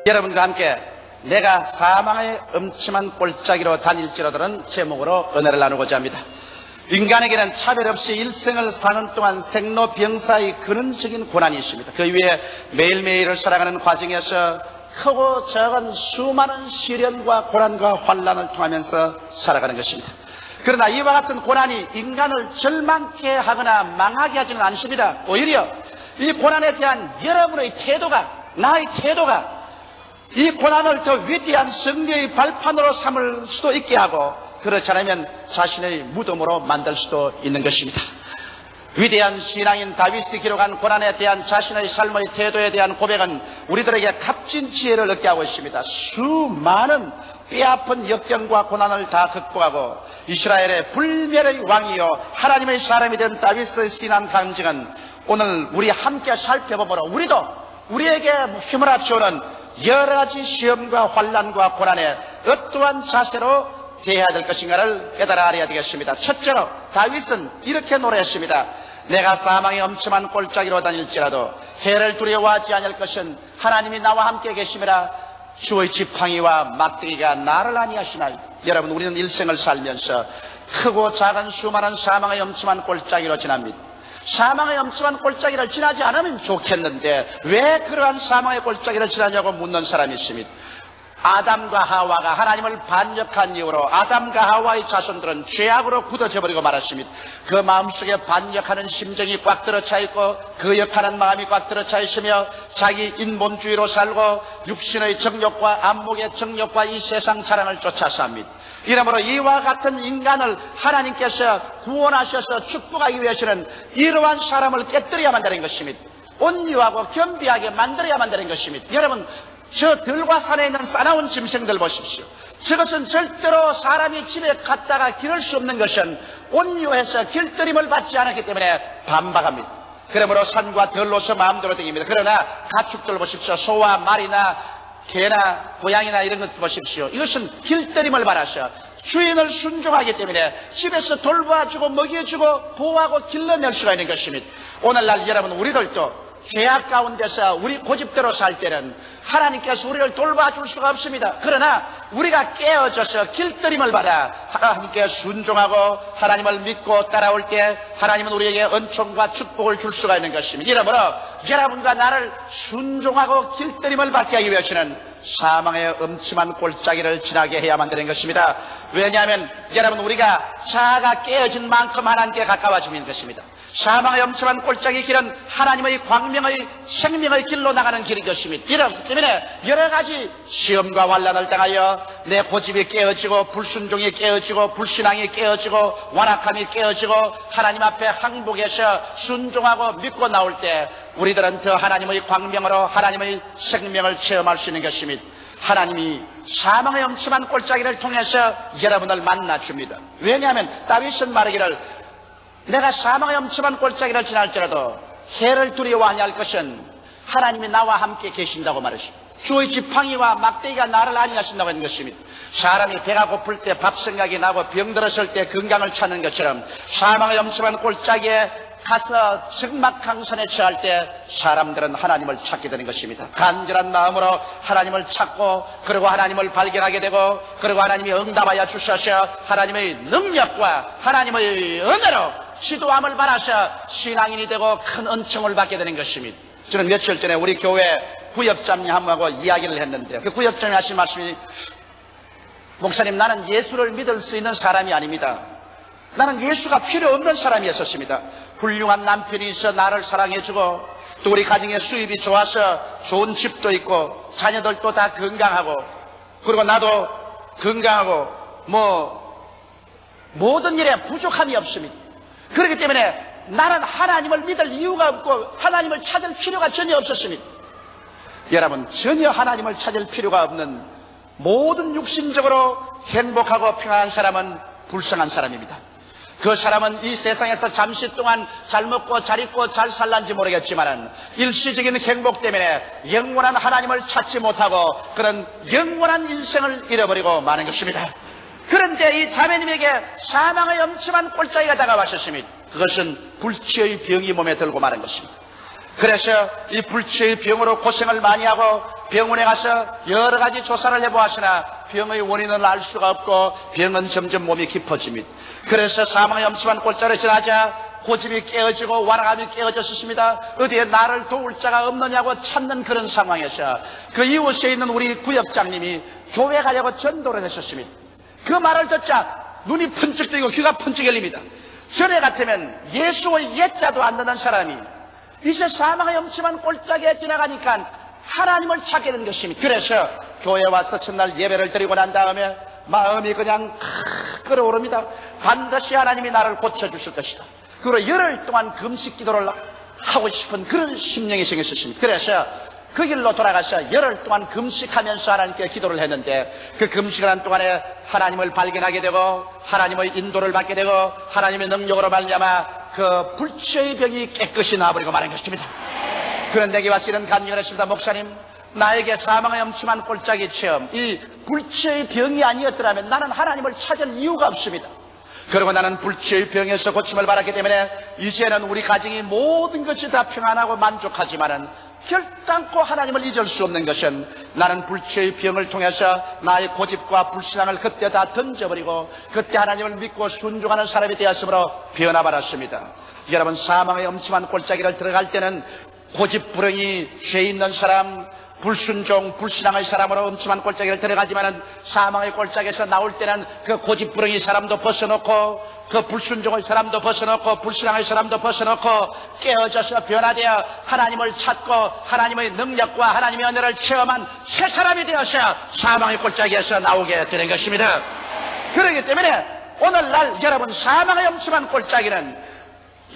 여러분과 함께 내가 사망의 음침한 골짜기로 다닐지로다는 제목으로 은혜를 나누고자 합니다. 인간에게는 차별 없이 일생을 사는 동안 생로병사의 근원적인 고난이 있습니다. 그 위에 매일매일을 살아가는 과정에서 크고 작은 수많은 시련과 고난과 환난을 통하면서 살아가는 것입니다. 그러나 이와 같은 고난이 인간을 절망케 하거나 망하게 하지는 않습니다. 오히려 이 고난에 대한 여러분의 태도가, 나의 태도가 이 고난을 더 위대한 승리의 발판으로 삼을 수도 있게 하고, 그렇지 않으면 자신의 무덤으로 만들 수도 있는 것입니다. 위대한 신앙인 다윗이 기록한 고난에 대한 자신의 삶의 태도에 대한 고백은 우리들에게 값진 지혜를 얻게 하고 있습니다. 수많은 뼈아픈 역경과 고난을 다 극복하고 이스라엘의 불멸의 왕이요 하나님의 사람이 된 다윗의 신앙 간증은 오늘 우리 함께 살펴보므로 우리에게 힘을 합쳐오는 여러 가지 시험과 환난과 고난에 어떠한 자세로 대해야 될 것인가를 깨달아 알아야 되겠습니다. 첫째로 다윗은 이렇게 노래했습니다. 내가 사망의 엄침한 골짜기로 다닐지라도 해를 두려워하지 않을 것은 하나님이 나와 함께 계심이라. 주의 지팡이와 막대기가 나를 아니하시나이다. 여러분, 우리는 일생을 살면서 크고 작은 수많은 사망의 엄침한 골짜기로 지납니다. 사망의 엄침한 골짜기를 지나지 않으면 좋겠는데 왜 그러한 사망의 골짜기를 지나냐고 묻는 사람이 있습니다. 아담과 하와가 하나님을 반역한 이후로 아담과 하와의 자손들은 죄악으로 굳어져 버리고 말았습니다. 그 마음속에 반역하는 심정이 꽉 들어차 있고 거역하는 마음이 꽉 들어차 있으며 자기 인본주의로 살고 육신의 정욕과 안목의 정욕과 이 세상 자랑을 쫓아 삽니다. 이러므로 이와 같은 인간을 하나님께서 구원하셔서 축복하기 위해서는 이러한 사람을 깨뜨려야만 되는 것입니다. 온유하고 겸비하게 만들어야만 되는 것입니다. 여러분, 저 들과 산에 있는 싸나운 짐승들 보십시오. 저것은 절대로 사람이 집에 갔다가 기를 수 없는 것은 온유해서 길들임을 받지 않았기 때문에 반박합니다. 그러므로 산과 들로서 마음대로 다닙니다. 그러나 가축들 보십시오. 소와 말이나 개나 고양이나 이런 것들 보십시오. 이것은 길들임을 받아서 주인을 순종하기 때문에 집에서 돌봐주고 먹여주고 보호하고 길러낼 수가 있는 것입니다. 오늘날 여러분, 우리들도 죄악 가운데서 우리 고집대로 살 때는 하나님께서 우리를 돌봐줄 수가 없습니다. 그러나 우리가 깨어져서 길들임을 받아 하나님께 순종하고 하나님을 믿고 따라올 때 하나님은 우리에게 은총과 축복을 줄 수가 있는 것입니다. 이러므로 여러분과 나를 순종하고 길들임을 받게 하기 위해서는 사망의 엄침한 골짜기를 지나게 해야만 되는 것입니다. 왜냐하면 여러분, 우리가 자아가 깨어진 만큼 하나님께 가까워지는 것입니다. 사망의 엄침한 골짜기 길은 하나님의 광명의 생명의 길로 나가는 길인 것입니다. 이렇기 때문에 여러 가지 시험과 환난을 당하여 내 고집이 깨어지고 불순종이 깨어지고 불신앙이 깨어지고 완악함이 깨어지고 하나님 앞에 항복해서 순종하고 믿고 나올 때 우리들은 더 하나님의 광명으로 하나님의 생명을 체험할 수 있는 것입니다. 하나님이 사망의 엄침한 골짜기를 통해서 여러분을 만나줍니다. 왜냐하면 다윗은 말하기를 내가 사망의 엄침한 골짜기를 지날지라도 해를 두려워하지 않을 것은 하나님이 나와 함께 계신다고 말했습니다. 주의 지팡이와 막대기가 나를 아니하신다고 하는 것입니다. 사람이 배가 고플 때 밥 생각이 나고 병들었을 때 건강을 찾는 것처럼 사망의 엄침한 골짜기에 가서 적막강산에 처할 때 사람들은 하나님을 찾게 되는 것입니다. 간절한 마음으로 하나님을 찾고 그리고 하나님을 발견하게 되고 그리고 하나님이 응답하여 주셔서 하나님의 능력과 하나님의 은혜로 지도함을 받아서 신앙인이 되고 큰 은총을 받게 되는 것입니다. 저는 며칠 전에 우리 교회 구역장님 한 분하고 이야기를 했는데요. 그 구역장님 하신 말씀이, 목사님, 나는 예수를 믿을 수 있는 사람이 아닙니다. 나는 예수가 필요 없는 사람이었습니다. 훌륭한 남편이 있어 나를 사랑해주고 또 우리 가정의 수입이 좋아서 좋은 집도 있고 자녀들도 다 건강하고 그리고 나도 건강하고 모든 일에 부족함이 없습니다. 그렇기 때문에 나는 하나님을 믿을 이유가 없고 하나님을 찾을 필요가 전혀 없었습니다. 여러분, 전혀 하나님을 찾을 필요가 없는 모든 육신적으로 행복하고 평안한 사람은 불쌍한 사람입니다. 그 사람은 이 세상에서 잠시 동안 잘 먹고 잘 입고 잘 살란지 모르겠지만 일시적인 행복 때문에 영원한 하나님을 찾지 못하고 그런 영원한 인생을 잃어버리고 마는 것입니다. 그런데 이 자매님에게 사망의 엄침한 골짜기가 다가왔었습니다. 그것은 불치의 병이 몸에 들고 마는 것입니다. 그래서 이 불치의 병으로 고생을 많이 하고 병원에 가서 여러 가지 조사를 해보았으나 병의 원인을 알 수가 없고 병은 점점 몸이 깊어집니다. 그래서 사망의 엄침한 골짜기를 지나자 고집이 깨어지고 완악함이 깨어졌습니다. 어디에 나를 도울 자가 없느냐고 찾는 그런 상황에서 그 이웃에 있는 우리 구역장님이 교회 가려고 전도를 했었습니다. 그 말을 듣자 눈이 번쩍 뜨이고 귀가 번쩍 열립니다. 전에 같으면 예수의 예자도 안 듣는 사람이 이제 사망의 엄침한 골짜기에 지나가니까 하나님을 찾게 된 것입니다. 그래서 교회에 와서 첫날 예배를 드리고 난 다음에 마음이 그냥 끓어오릅니다. 반드시 하나님이 나를 고쳐주실 것이다. 그리고 열흘 동안 금식 기도를 하고 싶은 그런 심령이 생겼습니다. 그래서 그 길로 돌아가서 열흘 동안 금식하면서 하나님께 기도를 했는데 그 금식하는 동안에 하나님을 발견하게 되고 하나님의 인도를 받게 되고 하나님의 능력으로 말미암아 그 불치의 병이 깨끗이 나아버리고 말한 것입니다. 그런 내게 와서 이런 간증을 했습니다. 목사님, 나에게 사망의 엄침한 골짜기 체험, 이 불치의 병이 아니었더라면 나는 하나님을 찾을 이유가 없습니다. 그리고 나는 불치의 병에서 고침을 받았기 때문에 이제는 우리 가정이 모든 것이 다 평안하고 만족하지만은 결단코 하나님을 잊을 수 없는 것은 나는 불치의 병을 통해서 나의 고집과 불신앙을 그때 다 던져버리고 그때 하나님을 믿고 순종하는 사람이 되었으므로 변화받았습니다. 여러분, 사망의 엄침한 골짜기를 들어갈 때는 고집부렁이 죄 있는 사람, 불순종, 불신앙의 사람으로 엄침한 골짜기를 들어가지만은 사망의 골짜기에서 나올 때는 그 고집부렁이 사람도 벗어놓고 그 불순종의 사람도 벗어놓고 불신앙의 사람도 벗어놓고 깨어져서 변화되어 하나님을 찾고 하나님의 능력과 하나님의 은혜를 체험한 새 사람이 되어서 사망의 골짜기에서 나오게 되는 것입니다. 그렇기 때문에 오늘날 여러분, 사망의 엄침한 골짜기는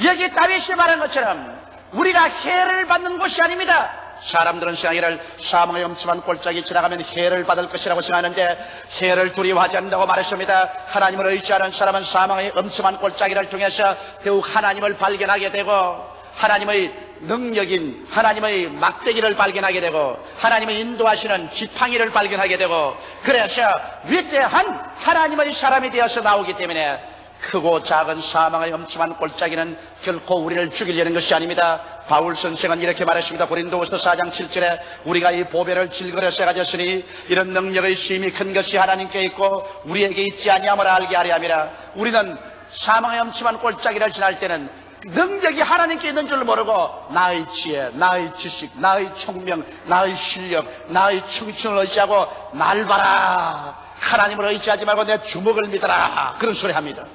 여기 다윗이 말한 것처럼 우리가 해를 받는 곳이 아닙니다. 사람들은 생각하기를 사망의 엄침한 골짜기 지나가면 해를 받을 것이라고 생각하는데 해를 두려워하지 않는다고 말했습니다. 하나님을 의지하는 사람은 사망의 엄침한 골짜기를 통해서 더욱 하나님을 발견하게 되고 하나님의 능력인 하나님의 막대기를 발견하게 되고 하나님의 인도하시는 지팡이를 발견하게 되고 그래서 위대한 하나님의 사람이 되어서 나오기 때문에 크고 작은 사망의 엄침한 골짜기는 결코 우리를 죽이려는 것이 아닙니다. 바울 선생은 이렇게 말했습니다. 고린도후서 4장 7절에 우리가 이 보배를 질거려서 가졌으니 이런 능력의 힘이 큰 것이 하나님께 있고 우리에게 있지 아니함을 알게 하려 함이라. 우리는 사망의 엄침한 골짜기를 지날 때는 능력이 하나님께 있는 줄 모르고 나의 지혜, 나의 지식, 나의 총명, 나의 실력, 나의 청춘을 의지하고 날 봐라, 하나님을 의지하지 말고 내 주먹을 믿어라, 그런 소리 합니다.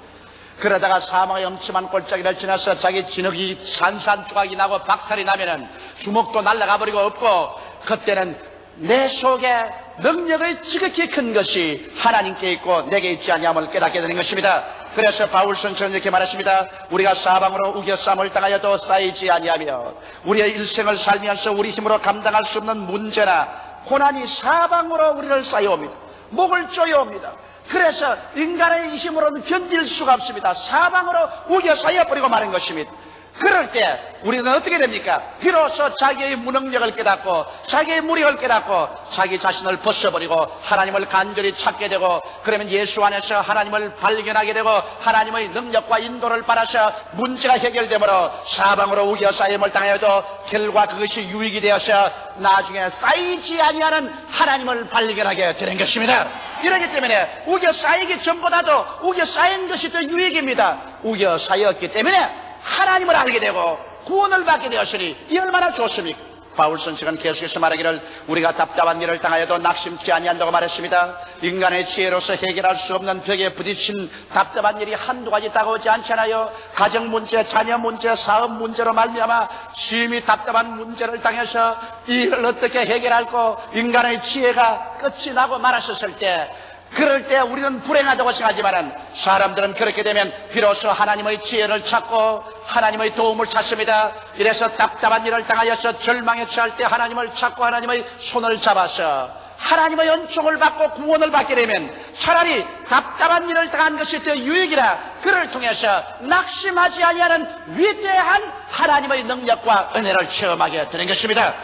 그러다가 사망의 엄침한 골짜기를 지나서 자기 진흙이 산산조각이 나고 박살이 나면은 주먹도 날아가 버리고 없고 그때는 내 속에 능력의 지극히 큰 것이 하나님께 있고 내게 있지 아니함을 깨닫게 되는 것입니다. 그래서 바울 선생은 이렇게 말했습니다. 우리가 사방으로 우겨싸움을 당하여도 쌓이지 아니하며 우리의 일생을 살면서 우리 힘으로 감당할 수 없는 문제나 고난이 사방으로 우리를 쌓여옵니다. 목을 조여옵니다. 그래서 인간의 힘으로는 견딜 수가 없습니다. 사방으로 우겨 쌓여버리고 마는 것입니다. 그럴 때 우리는 어떻게 됩니까? 비로소 자기의 무능력을 깨닫고 자기의 무력을 깨닫고 자기 자신을 벗어버리고 하나님을 간절히 찾게 되고 그러면 예수 안에서 하나님을 발견하게 되고 하나님의 능력과 인도를 받아서 문제가 해결되므로 사방으로 우겨 쌓임을 당해도 결과 그것이 유익이 되어서 나중에 쌓이지 아니하는 하나님을 발견하게 되는 것입니다. 이러기 때문에 우겨 쌓이기 전보다도 우겨 쌓인 것이 더 유익입니다. 우겨 쌓였기 때문에 하나님을 알게 되고 구원을 받게 되었으니 이 얼마나 좋습니까? 바울 선생은 계속해서 말하기를 우리가 답답한 일을 당하여도 낙심치 아니한다고 말했습니다. 인간의 지혜로서 해결할 수 없는 벽에 부딪힌 답답한 일이 한두 가지 다가오지 않잖아요. 가정 문제, 자녀 문제, 사업 문제로 말미암아 심히 답답한 문제를 당해서 이 일을 어떻게 해결할까 인간의 지혜가 끝이 나고 말았었을 때 그럴 때 우리는 불행하다고 생각하지만 사람들은 그렇게 되면 비로소 하나님의 지혜를 찾고 하나님의 도움을 찾습니다. 이래서 답답한 일을 당하여서 절망에 처할 때 하나님을 찾고 하나님의 손을 잡아서 하나님의 은총을 받고 구원을 받게 되면 차라리 답답한 일을 당한 것이 더 유익이라 그를 통해서 낙심하지 아니하는 위대한 하나님의 능력과 은혜를 체험하게 되는 것입니다.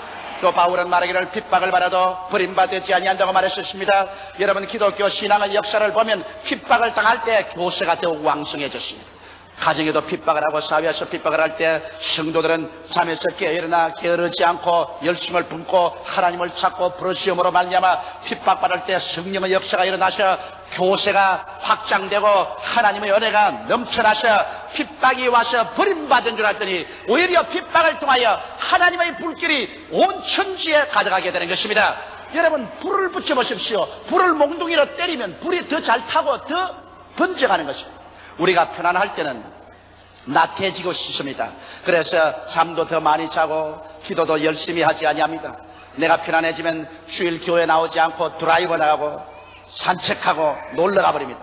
또 바울은 말하기를 핍박을 받아도 버림받지 아니한다고 말했었습니다. 여러분, 기독교 신앙의 역사를 보면 핍박을 당할 때 교세가 더욱 왕성해졌습니다. 가정에도 핍박을 하고 사회에서 핍박을 할 때 성도들은 잠에서 깨어나 게으르지 않고 열심을 품고 하나님을 찾고 부르시음으로 말미암아 핍박받을 때 성령의 역사가 일어나셔 교세가 확장되고 하나님의 은혜가 넘쳐나셔 핍박이 와서 버림받은 줄 알았더니 오히려 핍박을 통하여 하나님의 불길이 온 천지에 가득하게 되는 것입니다. 여러분, 불을 붙여보십시오. 불을 몽둥이로 때리면 불이 더 잘 타고 더 번져가는 것입니다. 우리가 편안할 때는 나태해지고 싶습니다. 그래서 잠도 더 많이 자고 기도도 열심히 하지 아니합니다. 내가 편안해지면 주일 교회 나오지 않고 드라이브 나가고 산책하고 놀러가 버립니다.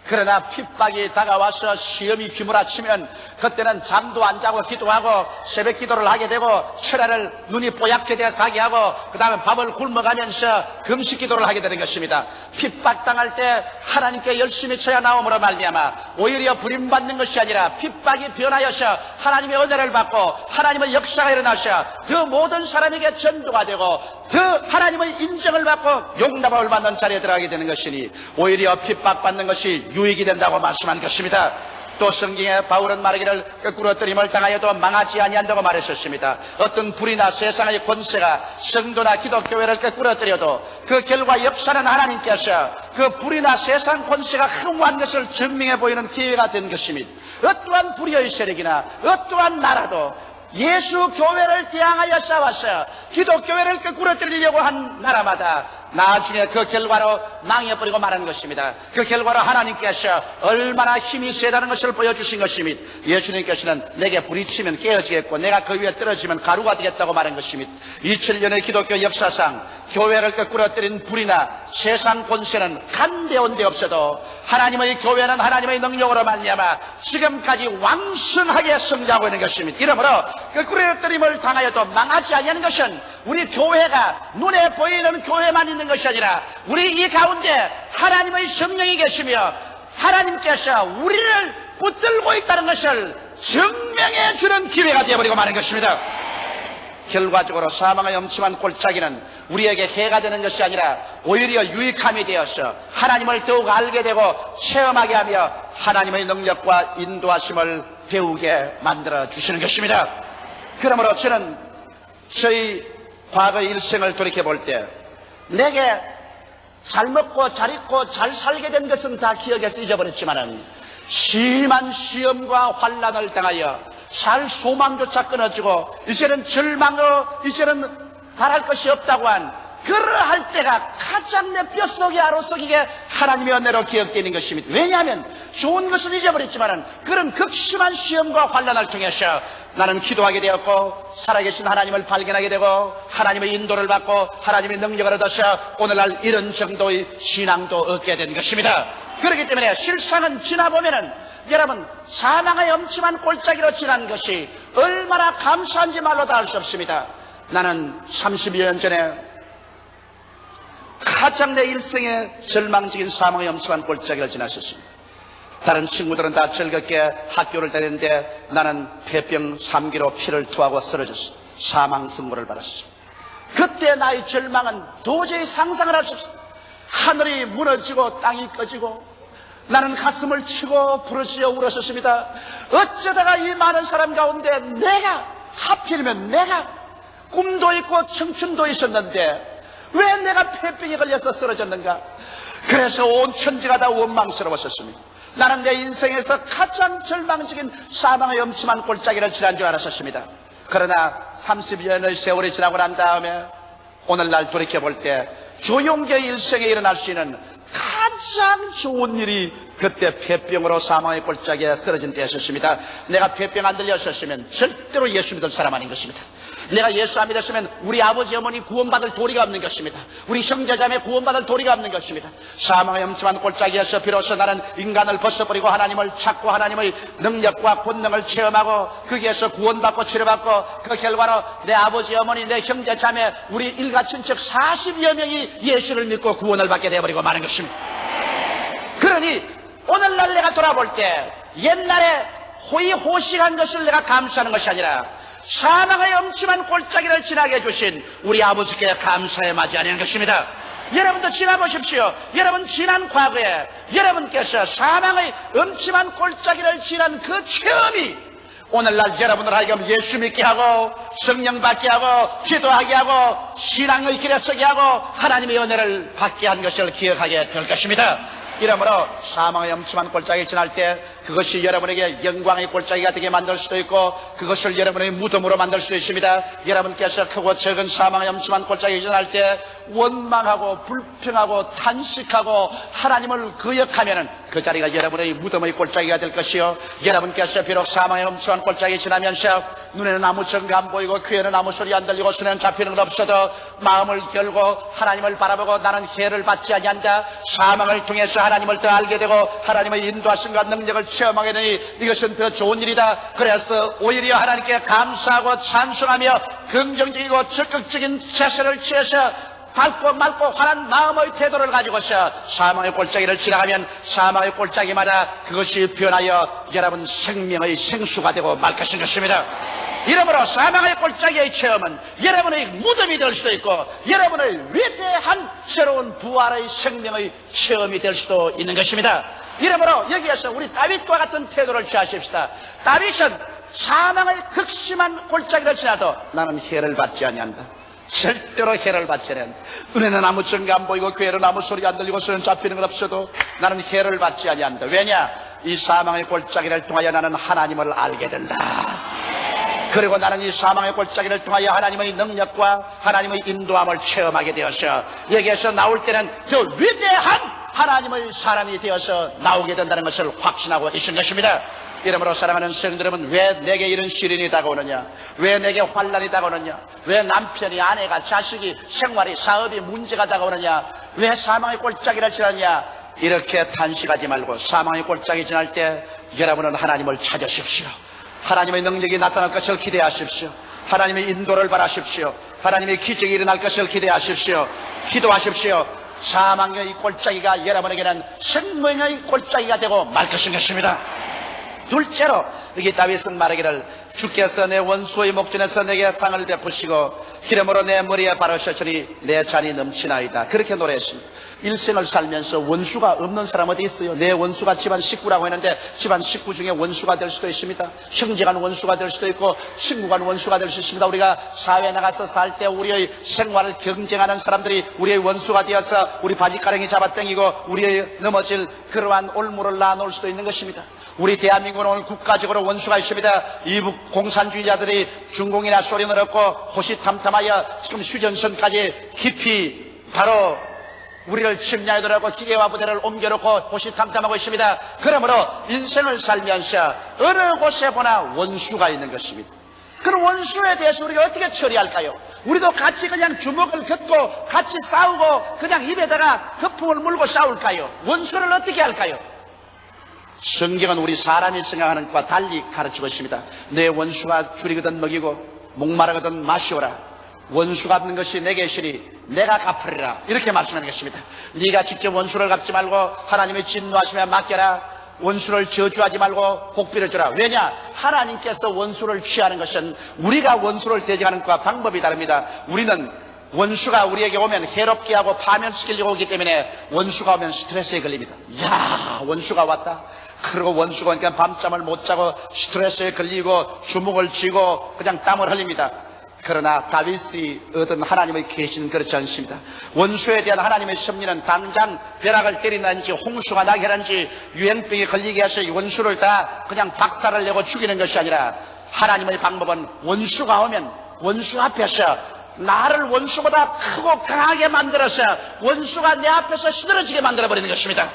그러나 핍박이 다가와서 시험이 휘몰아치면 그때는 잠도 안 자고 기도하고 새벽 기도를 하게 되고 철야를 눈이 뽀얗게 돼서 하게 하고 그 다음에 밥을 굶어가면서 금식 기도를 하게 되는 것입니다. 핍박당할 때 하나님께 열심히 쳐야 나옴으로 말미암아 오히려 부림받는 것이 아니라 핍박이 변하여서 하나님의 은혜를 받고 하나님의 역사가 일어나셔 더 모든 사람에게 전도가 되고 더 하나님의 인정을 받고 용납을 받는 자리에 들어가게 되는 것이니 오히려 핍박받는 것이 유익이 된다고 말씀한 것입니다. 또 성경에 바울은 말하기를 거꾸로 뜨림을 당하여도 망하지 아니한다고 말했었습니다. 어떤 불이나 세상의 권세가 성도나 기독교회를 거꾸로 뜨려도 그 결과 역사는 하나님께서 그 불이나 세상 권세가 허무한 것을 증명해 보이는 기회가 된 것입니다. 어떠한 불의의 세력이나 어떠한 나라도 예수 교회를 대항하여 싸워서 기독교회를 거꾸로 뜨리려고 한 나라마다 나중에 그 결과로 망해버리고 말하는 것입니다. 그 결과로 하나님께서 얼마나 힘이 세다는 것을 보여주신 것입니다. 예수님께서는 내게 불이 치면 깨어지겠고 내가 그 위에 떨어지면 가루가 되겠다고 말한 것입니다. 2000년의 기독교 역사상 교회를 거꾸로 뜨린 불이나 세상 권세는 간데온데 없어도 하나님의 교회는 하나님의 능력으로 말미암아 지금까지 왕성하게 성장하고 있는 것입니다. 이러므로 거꾸로 뜨림을 당하여도 망하지 아니하는 것은 우리 교회가 눈에 보이는 교회만 있는 것이 아니라 우리 이 가운데 하나님의 성령이 계시며 하나님께서 우리를 붙들고 있다는 것을 증명해 주는 기회가 되어버리고 마는 것입니다. 결과적으로 사망의 엄침한 골짜기는 우리에게 해가 되는 것이 아니라 오히려 유익함이 되어서 하나님을 더욱 알게 되고 체험하게 하며 하나님의 능력과 인도하심을 배우게 만들어 주시는 것입니다. 그러므로 저는 저희 과거의 일생을 돌이켜볼 때 내게 잘 먹고 잘 입고 잘 살게 된 것은 다 기억에서 잊어버렸지만 심한 시험과 환난을 당하여 살 소망조차 끊어지고 이제는 절망으로 이제는 바랄 것이 없다고 한 그러할 때가 가장 내 뼛속에 아로속이게 하나님의 은혜로 기억되는 것입니다. 왜냐하면 좋은 것은 잊어버렸지만 그런 극심한 시험과 환난을 통해서 나는 기도하게 되었고 살아계신 하나님을 발견하게 되고 하나님의 인도를 받고 하나님의 능력을 얻어서 오늘날 이런 정도의 신앙도 얻게 된 것입니다. 그렇기 때문에 실상은 지나보면은 여러분 사망의 엄침한 골짜기로 지난 것이 얼마나 감사한지 말로 다 할 수 없습니다. 나는 30여 년 전에 가장 내 일생에 절망적인 사망의 엄침한 골짜기를 지났었습니다. 다른 친구들은 다 즐겁게 학교를 다녔는데 나는 폐병 3기로 피를 토하고 쓰러졌어. 사망 선고를 받았어. 그때 나의 절망은 도저히 상상을 할 수 없어. 하늘이 무너지고 땅이 꺼지고 나는 가슴을 치고 부르짖어 울었었습니다. 어쩌다가 이 많은 사람 가운데 내가 하필이면 내가 꿈도 있고 청춘도 있었는데 왜 내가 폐병에 걸려서 쓰러졌는가. 그래서 온 천지가 다 원망스러웠었습니다. 나는 내 인생에서 가장 절망적인 사망의 엄침한 골짜기를 지난 줄 알았었습니다. 그러나 30년의 세월이 지나고 난 다음에 오늘날 돌이켜볼 때 조용계 일생에 일어날 수 있는 가장 좋은 일이 그때 폐병으로 사망의 골짜기에 쓰러진 때였습니다. 내가 폐병 안 들렸었으면 절대로 예수 믿을 사람 아닌 것입니다. 내가 예수 안 믿었으면 우리 아버지 어머니 구원받을 도리가 없는 것입니다. 우리 형제자매 구원받을 도리가 없는 것입니다. 사망의 엄침한 골짜기에서 비로소 나는 인간을 벗어버리고 하나님을 찾고 하나님의 능력과 본능을 체험하고 거기에서 구원받고 치료받고 그 결과로 내 아버지 어머니 내 형제자매 우리 일가 친척 40여 명이 예수를 믿고 구원을 받게 되어버리고 마는 것입니다. 그러니 오늘날 내가 돌아볼 때 옛날에 호의호식한 것을 내가 감사하는 것이 아니라 사망의 엄침한 골짜기를 지나게 해주신 우리 아버지께 감사에 맞이하는 것입니다. 여러분도 지나보십시오. 여러분 지난 과거에 여러분께서 사망의 엄침한 골짜기를 지난 그 체험이 오늘날 여러분을 하여금 예수 믿게 하고 성령 받게 하고 기도하게 하고 신앙의 길에 서게 하고 하나님의 은혜를 받게 한 것을 기억하게 될 것입니다. 이러므로 사망의 엄침한 골짜기 지날 때 그것이 여러분에게 영광의 골짜기가 되게 만들 수도 있고 그것을 여러분의 무덤으로 만들 수도 있습니다. 여러분께서 크고 적은 사망의 엄침한 골짜기 지날 때 원망하고 불평하고 탄식하고 하나님을 거역하면 그 자리가 여러분의 무덤의 골짜기가 될 것이요, 여러분께서 비록 사망의 엄침한 골짜기 지나면서 눈에는 아무 증거 안 보이고 귀에는 아무 소리 안 들리고 손에는 잡히는 것 없어도 마음을 열고 하나님을 바라보고 나는 해를 받지 아니한다, 사망을 통해서 하나님을 더 알게 되고 하나님의 인도하심과 능력을 체험하게 되니 이것은 더 좋은 일이다. 그래서 오히려 하나님께 감사하고 찬송하며 긍정적이고 적극적인 자세를 취해서 밝고 맑고 환한 마음의 태도를 가지고서 사망의 골짜기를 지나가면 사망의 골짜기마다 그것이 변하여 여러분 생명의 생수가 되고 말 것인 것입니다. 이러므로 사망의 골짜기의 체험은 여러분의 무덤이 될 수도 있고 여러분의 위대한 새로운 부활의 생명의 체험이 될 수도 있는 것입니다. 이러므로 여기에서 우리 다윗과 같은 태도를 취하십시다. 다윗은 사망의 극심한 골짜기를 지나도 나는 해를 받지 아니한다. 절대로 해를 받지 아니한다. 눈에는 아무 증거 안 보이고 귀에는 아무 소리가 안 들리고 손은 잡히는 건 없어도 나는 해를 받지 아니한다. 왜냐? 이 사망의 골짜기를 통하여 나는 하나님을 알게 된다. 그리고 나는 이 사망의 골짜기를 통하여 하나님의 능력과 하나님의 인도함을 체험하게 되어서 여기에서 나올 때는 더 위대한 하나님의 사람이 되어서 나오게 된다는 것을 확신하고 있는 것입니다. 이러므로 사랑하는 성도 여러분, 왜 내게 이런 시련이 다가오느냐, 왜 내게 환난이 다가오느냐, 왜 남편이 아내가 자식이 생활이 사업이 문제가 다가오느냐, 왜 사망의 골짜기를 지나느냐, 이렇게 탄식하지 말고 사망의 골짜기 지날 때 여러분은 하나님을 찾으십시오. 하나님의 능력이 나타날 것을 기대하십시오. 하나님의 인도를 바라십시오. 하나님의 기적이 일어날 것을 기대하십시오. 기도하십시오. 사망의 골짜기가 여러분에게는 생명의 골짜기가 되고 말 것인 것입니다. 둘째로 여기 다윗은 말하기를 주께서 내 원수의 목전에서 내게 상을 베푸시고 기름으로 내 머리에 바르셨으니 내 잔이 넘치나이다. 그렇게 노래했습니다. 일생을 살면서 원수가 없는 사람 어디 있어요? 내 원수가 집안 식구라고 했는데 집안 식구 중에 원수가 될 수도 있습니다. 형제가 원수가 될 수도 있고 친구가 원수가 될 수 있습니다. 우리가 사회에 나가서 살 때 우리의 생활을 경쟁하는 사람들이 우리의 원수가 되어서 우리 바지가랑이 잡아당기고 우리의 넘어질 그러한 올무를 낳아놓을 수도 있는 것입니다. 우리 대한민국은 오늘 국가적으로 원수가 있습니다. 이북 공산주의자들이 중공이나 소련을 얻고 호시탐탐하여 지금 휴전선까지 깊이 바로 우리를 침략하더라고 기계와 부대를 옮겨놓고 호시탐탐하고 있습니다. 그러므로 인생을 살면서 어느 곳에 보나 원수가 있는 것입니다. 그런 원수에 대해서 우리가 어떻게 처리할까요? 우리도 같이 그냥 주먹을 긋고 같이 싸우고 그냥 입에다가 거품을 물고 싸울까요? 원수를 어떻게 할까요? 성경은 우리 사람이 생각하는 것과 달리 가르치고 있습니다. 내 원수가 줄이거든 먹이고 목마르거든 마시오라. 원수가 갚는 것이 내게 있으니 내가 갚으리라. 이렇게 말씀하는 것입니다. 네가 직접 원수를 갚지 말고 하나님의 진노하심에 맡겨라. 원수를 저주하지 말고 복비를 주라. 왜냐? 하나님께서 원수를 취하는 것은 우리가 원수를 대적하는 것과 방법이 다릅니다. 우리는 원수가 우리에게 오면 해롭게 하고 파멸시키려고 오기 때문에 원수가 오면 스트레스에 걸립니다. 야, 원수가 왔다. 그리고 원수가 오니까 밤잠을 못 자고 스트레스에 걸리고 주먹을 쥐고 그냥 땀을 흘립니다. 그러나 다윗이 얻은 하나님의 계시는 그렇지 않습니다. 원수에 대한 하나님의 섭리는 당장 벼락을 때리는지 홍수가 나게 하는지 유행병에 걸리게 해서 원수를 다 그냥 박살을 내고 죽이는 것이 아니라 하나님의 방법은 원수가 오면 원수 앞에서 나를 원수보다 크고 강하게 만들어서 원수가 내 앞에서 시들어지게 만들어버리는 것입니다.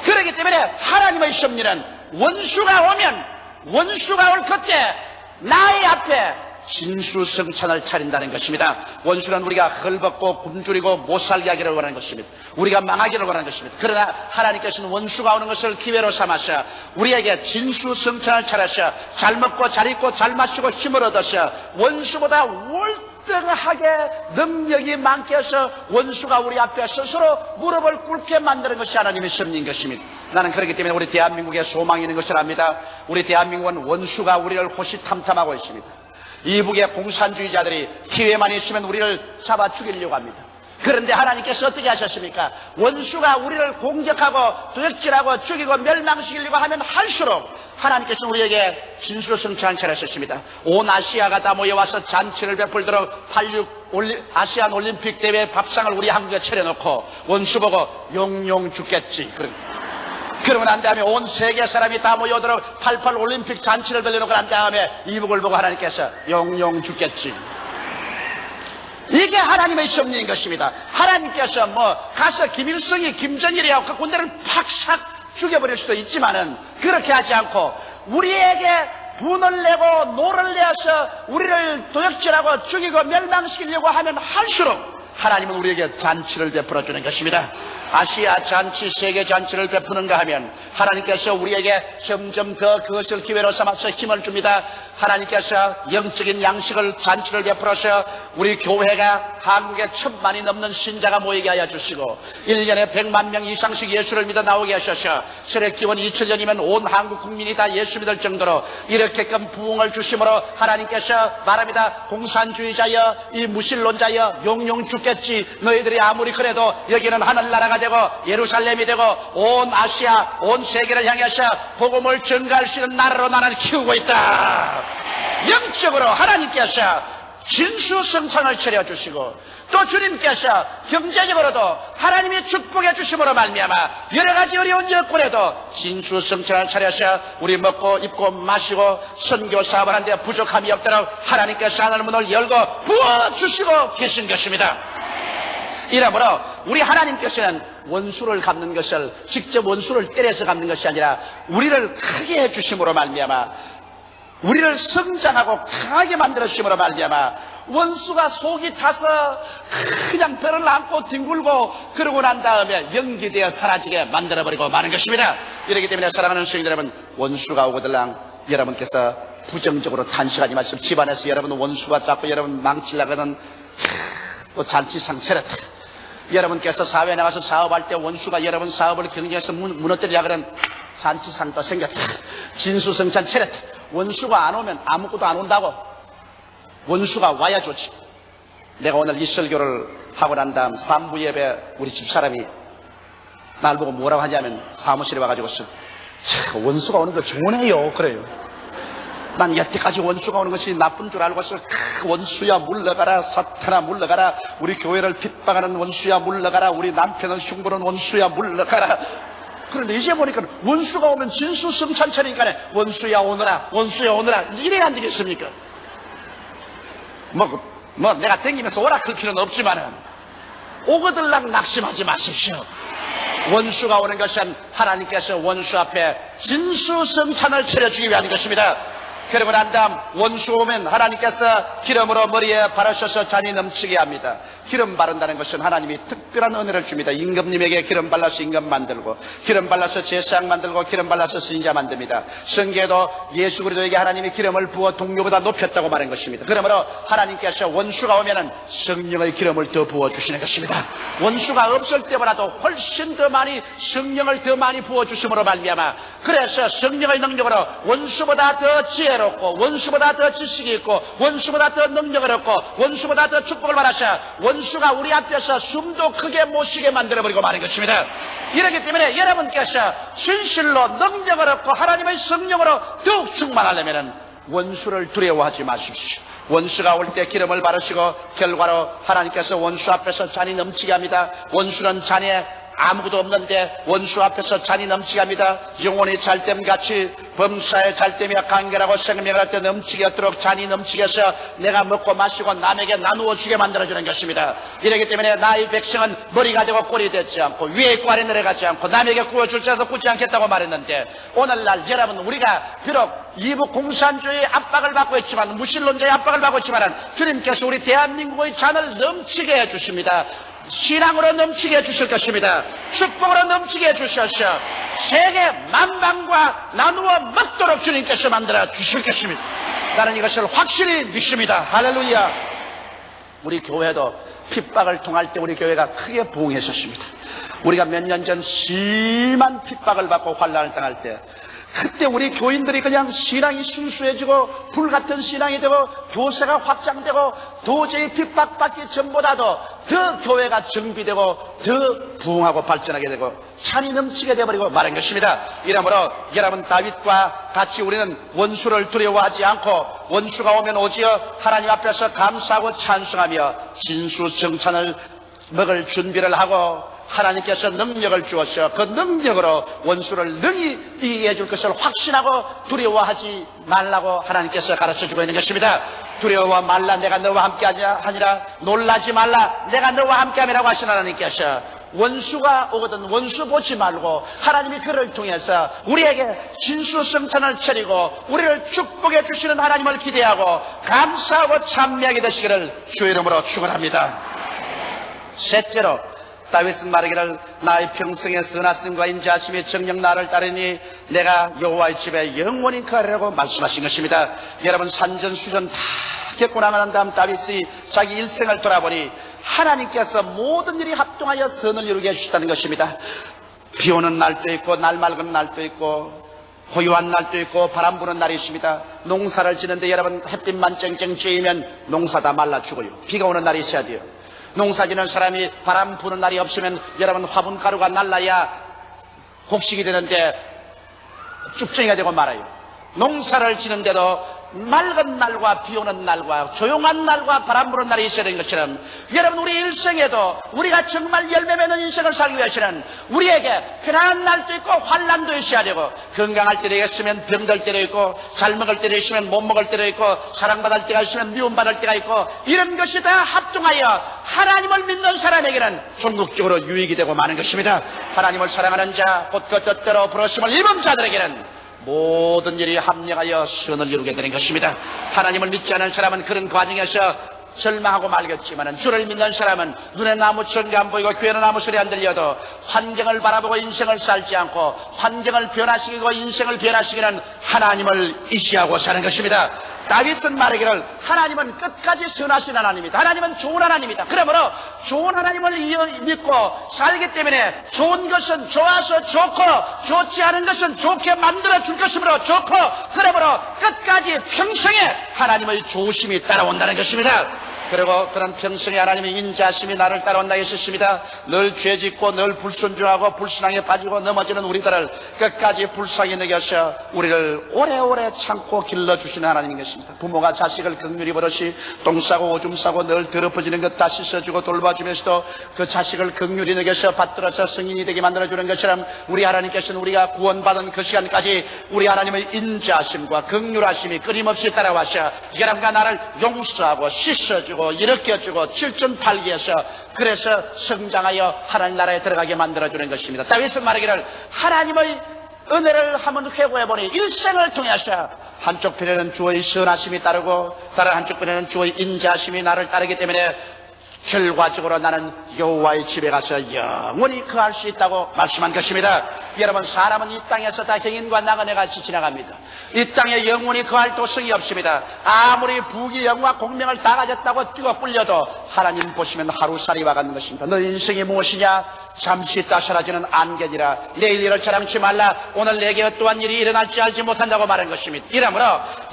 그렇기 때문에 하나님의 섭리는 원수가 오면 원수가 올 그때 나의 앞에 진수성찬을 차린다는 것입니다. 원수는 우리가 헐벗고 굶주리고 못살게 하기를 원하는 것입니다. 우리가 망하기를 원하는 것입니다. 그러나 하나님께서는 원수가 오는 것을 기회로 삼아서 우리에게 진수성찬을 차려서 잘 먹고 잘 입고 잘 마시고 힘을 얻어서 원수보다 월등하게 능력이 많게 해서 원수가 우리 앞에 스스로 무릎을 꿇게 만드는 것이 하나님의 섭리인 것입니다. 나는 그렇기 때문에 우리 대한민국에 소망이 있는 것을 압니다. 우리 대한민국은 원수가 우리를 호시탐탐하고 있습니다. 이북의 공산주의자들이 기회만 있으면 우리를 잡아 죽이려고 합니다. 그런데 하나님께서 어떻게 하셨습니까? 원수가 우리를 공격하고 도적질하고 죽이고 멸망시키려고 하면 할수록 하나님께서 우리에게 진수성찬을 차렸습니다. 온 아시아가 다 모여와서 잔치를 베풀도록 86 아시안 올림픽 대회 밥상을 우리 한국에 차려놓고 원수 보고 용용 죽겠지. 그러고 난 다음에 온 세계 사람이 다 모여도록 88 올림픽 잔치를 벌려놓고 난 다음에 이북을 보고 하나님께서 용용 죽겠지. 이게 하나님의 섭리인 것입니다. 하나님께서 가서 김일성이 김정일이하고 그 군대를 팍싹 죽여버릴 수도 있지만은 그렇게 하지 않고 우리에게 분을 내고 노를 내어서 우리를 도적질하고 죽이고 멸망시키려고 하면 할수록 하나님은 우리에게 잔치를 베풀어 주는 것입니다. 아시아 잔치, 세계 잔치를 베푸는가 하면 하나님께서 우리에게 점점 더 그것을 기회로 삼아서 힘을 줍니다. 하나님께서 영적인 양식을 잔치를 베풀어서 우리 교회가 한국에 1000만이 넘는 신자가 모이게 하여 주시고 1년에 100만 명 이상씩 예수를 믿어 나오게 하셔서 세례기원 2000년이면 온 한국 국민이 다 예수 믿을 정도로 이렇게끔 부흥을 주심으로 하나님께서 말합니다. 공산주의자여 이 무신론자여 용용 죽겠지. 너희들이 아무리 그래도 여기는 하늘나라가 되고 예루살렘이 되고 온 아시아 온 세계를 향해서 복음을 전가할 수 있는 나라로 나는 키우고 있다. 영적으로 하나님께서 진수성찬을 차려주시고 또 주님께서 경제적으로도 하나님이 축복해 주심으로 말미암아 여러 가지 어려운 여건에도 진수성찬을 차려서 우리 먹고 입고 마시고 선교 사업을 하는데 부족함이 없도록 하나님께서 하늘 문을 열고 부어주시고 계신 것입니다. 이러므로 우리 하나님께서는 원수를 갚는 것을 직접 원수를 때려서 갚는 것이 아니라 우리를 크게 해주심으로 말미암아 우리를 성장하고 강하게 만들어 주심으로 말미암아 원수가 속이 타서 그냥 벼를 안고 뒹굴고 그러고 난 다음에 연기되어 사라지게 만들어버리고 마는 것입니다. 이렇기 때문에 사랑하는 성도 여러분, 원수가 오거들랑 여러분께서 부정적으로 탄식하지 마시고 집안에서 여러분 원수가 자꾸 여러분 망치려거든 또 잔치상 차렸다. 여러분께서 사회에 나가서 사업할 때 원수가 여러분 사업을 경쟁해서 무너뜨리려고 하는 잔치상도 생겼다. 진수성찬 차렸다. 원수가 안 오면 아무것도 안 온다고. 원수가 와야 좋지. 내가 오늘 이 설교를 하고 난 다음 3부 예배 우리 집사람이 날 보고 뭐라고 하냐면 사무실에 와가지고 원수가 오는 거 좋으네요. 그래요. 난 여태까지 원수가 오는 것이 나쁜 줄 알고서 원수야 물러가라, 사탄아 물러가라, 우리 교회를 핍박하는 원수야 물러가라, 우리 남편을 흉보는 원수야 물러가라. 그런데 이제 보니까 원수가 오면 진수성찬 차리니까 원수야 오너라, 원수야 오너라, 이래야 안 되겠습니까? 내가 댕기면서 오라 클 필요는 없지만은 오거들랑 낙심하지 마십시오. 원수가 오는 것은 하나님께서 원수 앞에 진수성찬을 차려주기 위한 것입니다. 그러고 난 다음 원수 오면 하나님께서 기름으로 머리에 바르셔서 잔이 넘치게 합니다. 기름 바른다는 것은 하나님이 특별한 은혜를 줍니다. 임금님에게 기름 발라서 임금 만들고 기름 발라서 제사장 만들고 기름 발라서 선지자 만듭니다. 성경에도 예수 그리스도에게 하나님이 기름을 부어 동료보다 높였다고 말한 것입니다. 그러므로 하나님께서 원수가 오면은 성령의 기름을 더 부어주시는 것입니다. 원수가 없을 때보다도 훨씬 더 많이 성령을 더 많이 부어주심으로 말미암아 그래서 성령의 능력으로 원수보다 더 지혜롭고 원수보다 더 지식이 있고 원수보다 더 능력을 얻고 원수보다 더 축복을 받아서 원수가 우리 앞에서 숨도 크게 못 쉬게 만들어버리고 마는 것입니다. 이렇기 때문에 여러분께서 진실로 능력을 얻고 하나님의 성령으로 더욱 충만하려면 원수를 두려워하지 마십시오. 원수가 올 때 기름을 바르시고 결과로 하나님께서 원수 앞에서 잔이 넘치게 합니다. 원수는 잔에 아무것도 없는데 원수 앞에서 잔이 넘치게 합니다. 영혼이 잘됨같이 범사에 잘됨이야 간결하고 생명을 할 때 넘치게 하도록 잔이 넘치게 해서 내가 먹고 마시고 남에게 나누어 주게 만들어주는 것입니다. 이렇기 때문에 나의 백성은 머리가 되고 꼬리 되지 않고 위에 있고 아래 내려가지 않고 남에게 구워줄지라도 굳지 않겠다고 말했는데 오늘날 여러분 우리가 비록 이북 공산주의의 압박을 받고 있지만 무신론자의 압박을 받고 있지만 주님께서 우리 대한민국의 잔을 넘치게 해주십니다. 신앙으로 넘치게 해주실 것입니다. 축복으로 넘치게 해주셔서 세계 만방과 나누어 먹도록 주님께서 만들어 주실 것입니다. 나는 이것을 확실히 믿습니다. 할렐루야. 우리 교회도 핍박을 통할 때 우리 교회가 크게 부흥했었습니다. 우리가 몇 년 전 심한 핍박을 받고 환난을 당할 때 그때 우리 교인들이 그냥 신앙이 순수해지고 불같은 신앙이 되고 교세가 확장되고 도저히 핍박받기 전보다도 더 교회가 정비되고 더 부흥하고 발전하게 되고 찬이 넘치게 되어버리고 말한 것입니다. 이러므로 여러분, 다윗과 같이 우리는 원수를 두려워하지 않고 원수가 오면 오지어 하나님 앞에서 감사하고 찬송하며 진수정찬을 먹을 준비를 하고 하나님께서 능력을 주어서 그 능력으로 원수를 능히 이기게 해줄 것을 확신하고 두려워하지 말라고 하나님께서 가르쳐주고 있는 것입니다. 두려워 말라, 내가 너와 함께 하니라. 놀라지 말라, 내가 너와 함께 함이라고 하신 하나님께서 원수가 오거든 원수 보지 말고 하나님이 그를 통해서 우리에게 진수성찬을 차리고 우리를 축복해 주시는 하나님을 기대하고 감사하고 찬미하게 되시기를 주의 이름으로 축원합니다. 셋째로, 다윗은 말하기를 나의 평생의 선하심과 인자하심이 정녕 나를 따르니 내가 여호와의 집에 영원히 거하리라고 말씀하신 것입니다. 여러분, 산전수전 다 겪고 나간 다음 다윗이 자기 일생을 돌아보니 하나님께서 모든 일이 합동하여 선을 이루게 해주셨다는 것입니다. 비 오는 날도 있고 날 맑은 날도 있고 고요한 날도 있고 바람 부는 날이 있습니다. 농사를 지는데 여러분, 햇빛만 쨍쨍 쬐이면 농사 다 말라 죽어요. 비가 오는 날이 있어야 돼요. 농사 지는 사람이 바람 부는 날이 없으면 여러분, 화분가루가 날라야 곡식이 되는데 쭉정이가 되고 말아요. 농사를 지는데도 맑은 날과 비 오는 날과 조용한 날과 바람 부는 날이 있어야 되는 것처럼 여러분, 우리 일생에도 우리가 정말 열매 맺는 인생을 살기 위해서는 우리에게 편안한 날도 있고 환난도 있어야 되고 건강할 때도 있으면 병들 때도 있고 잘 먹을 때도 있으면 못 먹을 때도 있고 사랑받을 때가 있으면 미움받을 때가 있고 이런 것이 다 합동하여 하나님을 믿는 사람에게는 궁극적으로 유익이 되고 마는 것입니다. 하나님을 사랑하는 자, 곧 그 뜻대로 부르심을 입은 자들에게는 모든 일이 합력하여 선을 이루게 되는 것입니다. 하나님을 믿지 않은 사람은 그런 과정에서 절망하고 말겠지만 주를 믿는 사람은 눈에 나무 천개 안 보이고 귀에는 아무 소리 안 들려도 환경을 바라보고 인생을 살지 않고 환경을 변화시키고 인생을 변화시키는 하나님을 의지하고 사는 것입니다. 다윗은 말하기를 하나님은 끝까지 선하신 하나님이다. 하나님은 좋은 하나님이다. 그러므로 좋은 하나님을 믿고 살기 때문에 좋은 것은 좋아서 좋고 좋지 않은 것은 좋게 만들어 줄 것이므로 좋고, 그러므로 끝까지 평생에 하나님의 좋으심이 따라온다는 것입니다. 그리고 그런 평생에 하나님의 인자심이 나를 따라온다 했습니다. 늘 죄짓고 늘 불순종하고 불신앙에 빠지고 넘어지는 우리들을 끝까지 불쌍히 여겨서 우리를 오래오래 참고 길러주시는 하나님인 것입니다. 부모가 자식을 긍휼히 버릇이 똥 싸고 오줌 싸고 늘 더럽어지는 것 다 씻어주고 돌봐주면서도 그 자식을 긍휼히 여겨서 받들어서 성인이 되게 만들어주는 것처럼 우리 하나님께서는 우리가 구원받은 그 시간까지 우리 하나님의 인자심과 긍휼하심이 끊임없이 따라와서 여러분과 나를 용서하고 씻어주고 일으켜주고 칠천팔기해서 그래서 성장하여 하나님 나라에 들어가게 만들어주는 것입니다. 다윗은 말하기를 하나님의 은혜를 한번 회고해보니 일생을 통해서 한쪽 편에는 주의 선하심이 따르고 다른 한쪽 편에는 주의 인자심이 나를 따르기 때문에 결과적으로 나는 여호와의 집에 가서 영원히 거할 수 있다고 말씀한 것입니다. 여러분, 사람은 이 땅에서 다 경인과 나그네 같이 지나갑니다. 이 땅에 영원히 거할 도성이 없습니다. 아무리 부귀 영화 공명을 다 가졌다고 뛰어 끌려도 하나님 보시면 하루살이와 같은 것입니다. 너 인생이 무엇이냐? 잠시 있다 사라지는 안개니라. 내일 일을 자랑치 말라. 오늘 내게 어떠한 일이 일어날지 알지 못한다고 말한 것입니다. 이러므로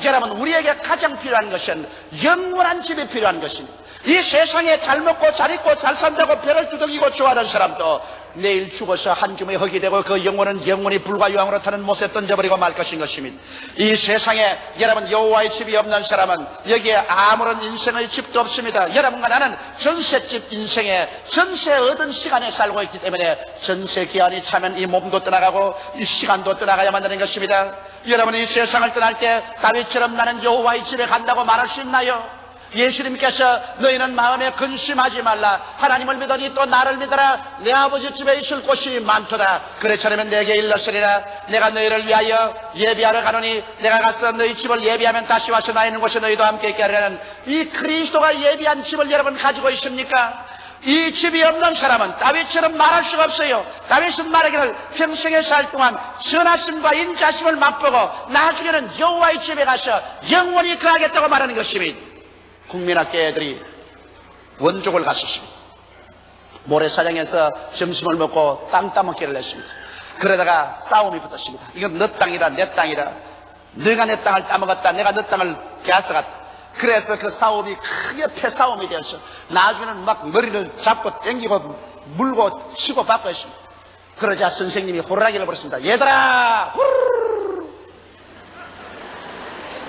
여러분, 우리에게 가장 필요한 것은 영원한 집이 필요한 것입니다. 이 세상에 잘 먹고 잘 입고 잘 산다고 배를 두들기고 좋아하는 사람도 내일 죽어서 한 줌의 흙이 되고 그 영혼은 영원히 불과 유황으로 타는 못에 던져버리고 말 것인 것입니다. 이 세상에 여러분, 여호와의 집이 없는 사람은 여기에 아무런 인생의 집도 없습니다. 여러분과 나는 전세집 인생에 전세 얻은 시간에 살고 있기 때문에 전세 기한이 차면 이 몸도 떠나가고 이 시간도 떠나가야만 되는 것입니다. 여러분, 이 세상을 떠날 때 다윗처럼 나는 여호와의 집에 간다고 말할 수 있나요? 예수님께서 너희는 마음에 근심하지 말라. 하나님을 믿으니 또 나를 믿어라. 내 아버지 집에 있을 곳이 많도다. 그래처럼 내게 일렀으리라. 내가 너희를 위하여 예비하러 가노니 내가 가서 너희 집을 예비하면 다시 와서 나 있는 곳에 너희도 함께 있게 하려는 이 그리스도가 예비한 집을 여러분 가지고 있습니까? 이 집이 없는 사람은 다윗처럼 말할 수가 없어요. 다윗은 말하기를 평생에 살 동안 선하심과 인자심을 맛보고 나중에는 여호와의 집에 가서 영원히 거하겠다고 말하는 것입니다. 국민학교 애들이 원족을 갔었습니다. 모래사장에서 점심을 먹고 땅 따먹기를 했습니다. 그러다가 싸움이 붙었습니다. 이건 너 땅이다 내 땅이다. 너가 내 땅을 따먹었다 내가 너 땅을 빼앗아갔다. 그래서 그 싸움이 크게 패싸움이 되었어. 나중에는 막 머리를 잡고 땡기고 물고 치고 받고 했습니다. 그러자 선생님이 호루라기를 불었습니다. 얘들아 후루루루.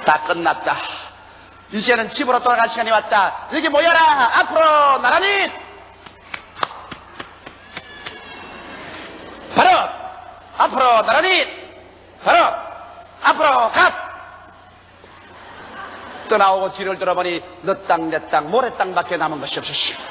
다 끝났다. 이제는 집으로 돌아갈 시간이 왔다. 여기 모여라. 앞으로 나란히. 바로 앞으로 나란히. 바로 앞으로 갓. 떠나오고 뒤를 돌아보니 너 땅 내 땅 모래땅밖에 남은 것이 없었습니다.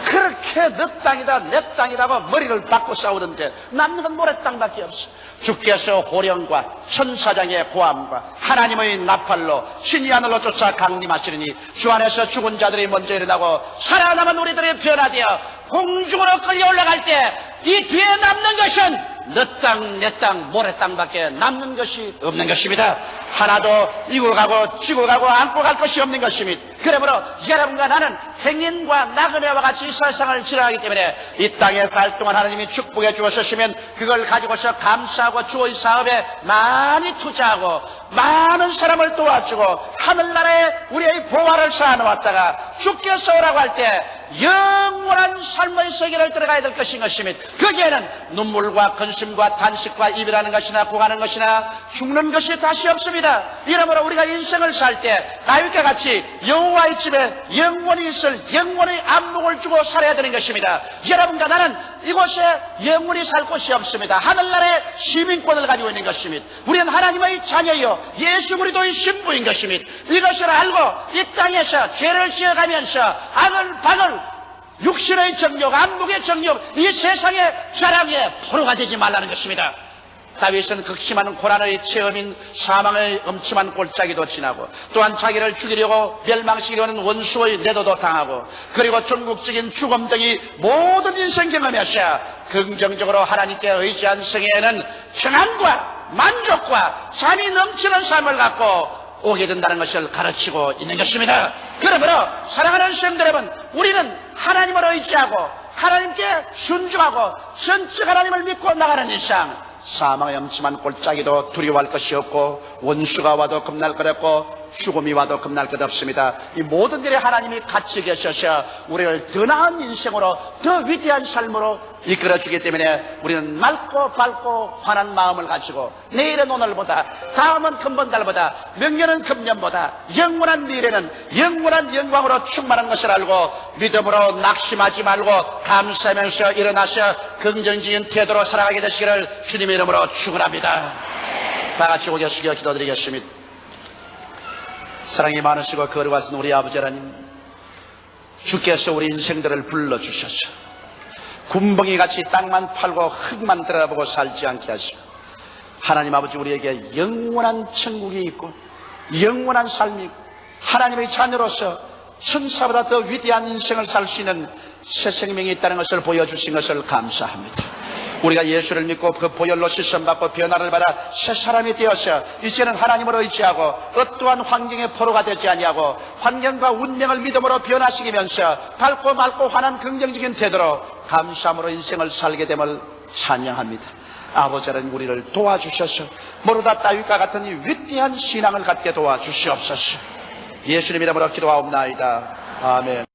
그렇게 너 땅이다 내 땅이라고 머리를 받고 싸우는데 남는 건 모래땅밖에 없어. 주께서 호령과 천사장의 고함과 하나님의 나팔로 신이 하늘로 쫓아 강림하시리니 주 안에서 죽은 자들이 먼저 일어나고 살아남은 우리들이 변화되어 공중으로 끌려 올라갈 때 이 뒤에 남는 것은 너 땅 내 땅 모래땅밖에 남는 것이 없는 것입니다. 하나도 이고 가고 지고 가고 안고 갈 것이 없는 것입니다. 그러므로 여러분과 나는 행인과 나그네와 같이 이 세상을 지나가기 때문에 이 땅에 살 동안 하나님이 축복해 주었으면 그걸 가지고서 감사하고 주의 사업에 많이 투자하고 많은 사람을 도와주고 하늘나라에 우리의 보화를 쌓아놓았다가 주께서 오라고 할 때 영원한 삶의 세계를 들어가야 될 것인 것입니다. 거기에는 눈물과 근심과 탄식과 이별하는 것이나 구하는 것이나 죽는 것이 다시 없습니다. 이러므로 우리가 인생을 살 때 다윗과 같이 여호와의 집에 영원히 있을 영원의 안목을 주고 살아야 되는 것입니다. 여러분과 나는 이곳에 영원히 살 곳이 없습니다. 하늘나라의 시민권을 가지고 있는 것입니다. 우리는 하나님의 자녀요 예수 그리스도의 신부인 것입니다. 이것을 알고 이 땅에서 죄를 지어가면서 아글바글 육신의 정욕, 안목의 정욕, 이 세상의 자랑에 포로가 되지 말라는 것입니다. 다윗은 극심한 고난의 체험인 사망의 엄침한 골짜기도 지나고 또한 자기를 죽이려고 멸망시키려는 원수의 내도도 당하고 그리고 전국적인 죽음 등이 모든 인생 경험이었어 긍정적으로 하나님께 의지한 생애에는 평안과 만족과 잔이 넘치는 삶을 갖고 오게 된다는 것을 가르치고 있는 것입니다. 그러므로 사랑하는 성도 여러분, 우리는 하나님을 의지하고 하나님께 순종하고 전적 하나님을 믿고 나가는 이상 사망의 엄침한 골짜기도 두려워할 것이 없고 원수가 와도 겁날 것 없고 죽음이 와도 겁날 것 없습니다. 이 모든 일에 하나님이 같이 계셔서 우리를 더 나은 인생으로 더 위대한 삶으로 이끌어주기 때문에 우리는 맑고 밝고 환한 마음을 가지고 내일은 오늘보다 다음은 금번달보다 명년은 금년보다 영원한 미래는 영원한 영광으로 충만한 것을 알고 믿음으로 낙심하지 말고 감사하면서 일어나서 긍정적인 태도로 살아가게 되시기를 주님의 이름으로 축원합니다. 다 같이 고개 숙여 기도드리겠습니다. 사랑이 많으시고 거룩하신 우리 아버지 하나님, 주께서 우리 인생들을 불러주셔서 군벙이같이 땅만 팔고 흙만 들여다보고 살지 않게 하시고 하나님 아버지 우리에게 영원한 천국이 있고 영원한 삶이 있고 하나님의 자녀로서 천사보다 더 위대한 인생을 살 수 있는 새 생명이 있다는 것을 보여주신 것을 감사합니다. 우리가 예수를 믿고 그 보혈로 씻음받고 변화를 받아 새 사람이 되어서 이제는 하나님을 의지하고 어떠한 환경의 포로가 되지 아니하고 환경과 운명을 믿음으로 변화시키면서 밝고 맑고 환한 긍정적인 태도로 감사함으로 인생을 살게 됨을 찬양합니다. 아버지 하나님 우리를 도와주셔서 모르다 다윗과 같은 이 위대한 신앙을 갖게 도와주시옵소서. 예수님 이름으로 기도하옵나이다. 아멘.